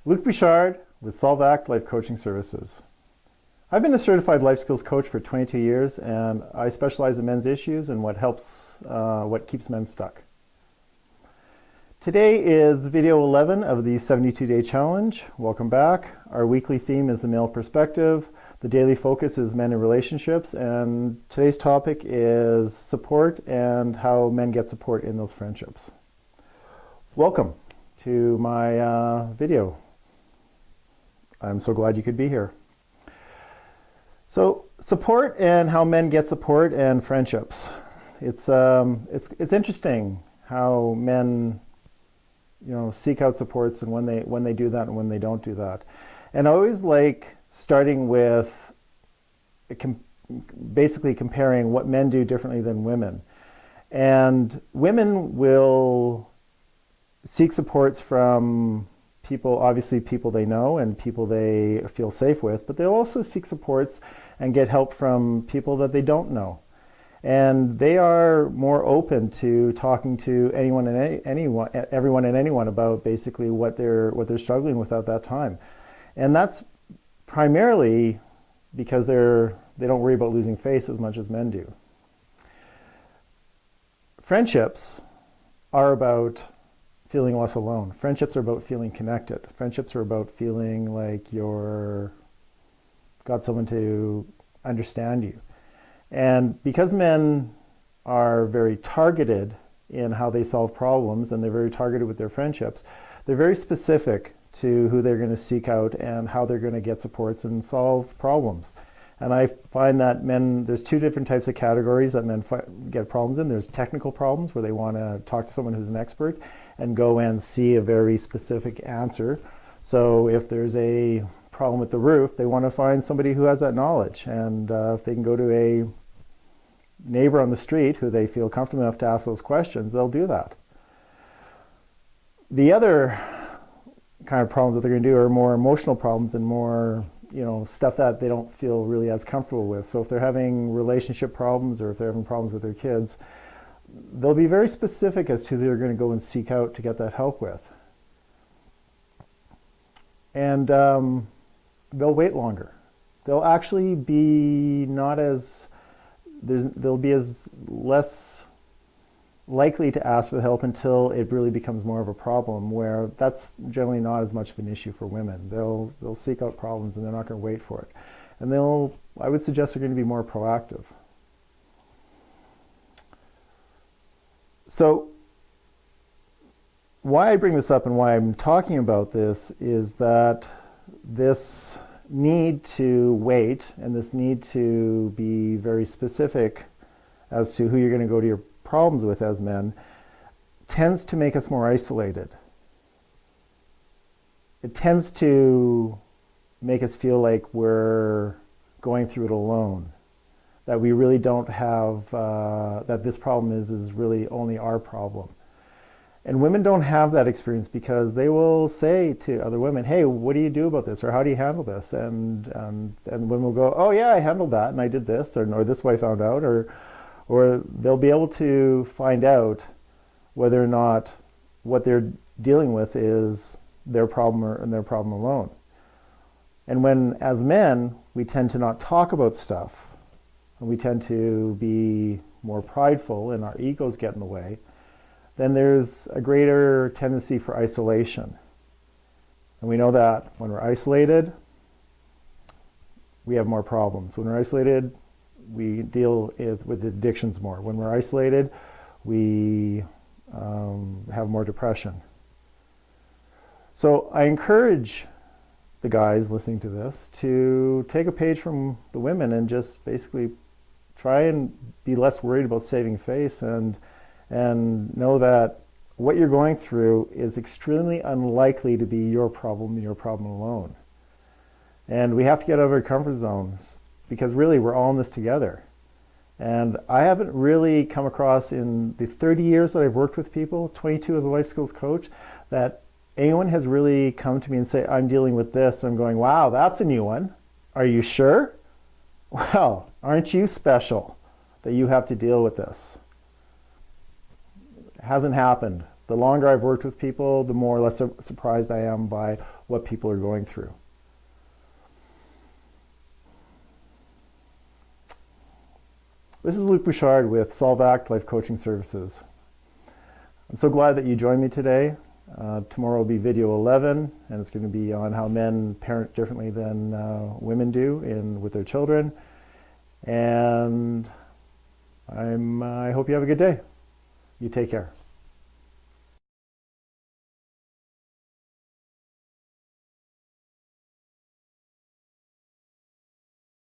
Luc Bouchard with SolveAct Life Coaching Services. I've been a certified life skills coach for 22 years, and I specialize in men's issues and what keeps men stuck. Today is video 11 of the 72-day challenge. Welcome back. Our weekly theme is the male perspective. The daily focus is men in relationships, and today's topic is support and how men get support in those friendships. Welcome to my video. I'm so glad you could be here. So, support and how men get support and friendships. It's interesting how men, seek out supports and when they do that and when they don't do that. And I always like starting with basically comparing what men do differently than women. And women will seek supports from people, obviously people they know and people they feel safe with, but they'll also seek supports and get help from people that they don't know. And they are more open to talking to everyone and anyone about basically what they're struggling with at that time. And that's primarily because they don't worry about losing face as much as men do. Friendships are about feeling less alone. Friendships are about feeling connected. Friendships are about feeling like you're got someone to understand you. And because men are very targeted in how they solve problems and they're very targeted with their friendships, they're very specific to who they're going to seek out and how they're going to get supports and solve problems. And I find that there's two different types of categories that men get problems in. There's technical problems where they want to talk to someone who's an expert and go and see a very specific answer. So if there's a problem with the roof, they want to find somebody who has that knowledge. And if they can go to a neighbor on the street who they feel comfortable enough to ask those questions, they'll do that. The other kind of problems that they're going to do are more emotional problems and more stuff that they don't feel really as comfortable with. So if they're having relationship problems or if they're having problems with their kids, they'll be very specific as to who they're going to go and seek out to get that help with. And they'll wait longer. They'll actually be they'll be as less likely to ask for help until it really becomes more of a problem, where that's generally not as much of an issue for women. They'll seek out problems and they're not going to wait for it. And I would suggest they're going to be more proactive. So why I bring this up and why I'm talking about this is that this need to wait and this need to be very specific as to who you're going to go to your problems with as men tends to make us more isolated. It tends to make us feel like we're going through it alone, that we really don't have, that this problem is really only our problem. And women don't have that experience because they will say to other women, hey, what do you do about this? Or how do you handle this? And women will go, oh yeah, I handled that and I did this, or this way I found out, or they'll be able to find out whether or not what they're dealing with is their problem and their problem alone. And when, as men, we tend to not talk about stuff, and we tend to be more prideful and our egos get in the way, then there's a greater tendency for isolation. And we know that when we're isolated, we have more problems. When we're isolated, we deal with addictions more. When we're isolated, we have more depression. So I encourage the guys listening to this to take a page from the women and just basically try and be less worried about saving face and know that what you're going through is extremely unlikely to be your problem and your problem alone. And we have to get out of our comfort zones, because really we're all in this together. And I haven't really come across in the 30 years that I've worked with people, 22 as a life skills coach, that anyone has really come to me and say, I'm dealing with this. I'm going, wow, that's a new one. Are you sure? Well, aren't you special that you have to deal with this? It hasn't happened The longer I've worked with people, the more less surprised I am by what people are going through. This is Luc Bouchard with Solvac Life Coaching Services. I'm so glad that you joined me today. Tomorrow will be video 11, and it's going to be on how men parent differently than women do with their children. And I hope you have a good day. You take care.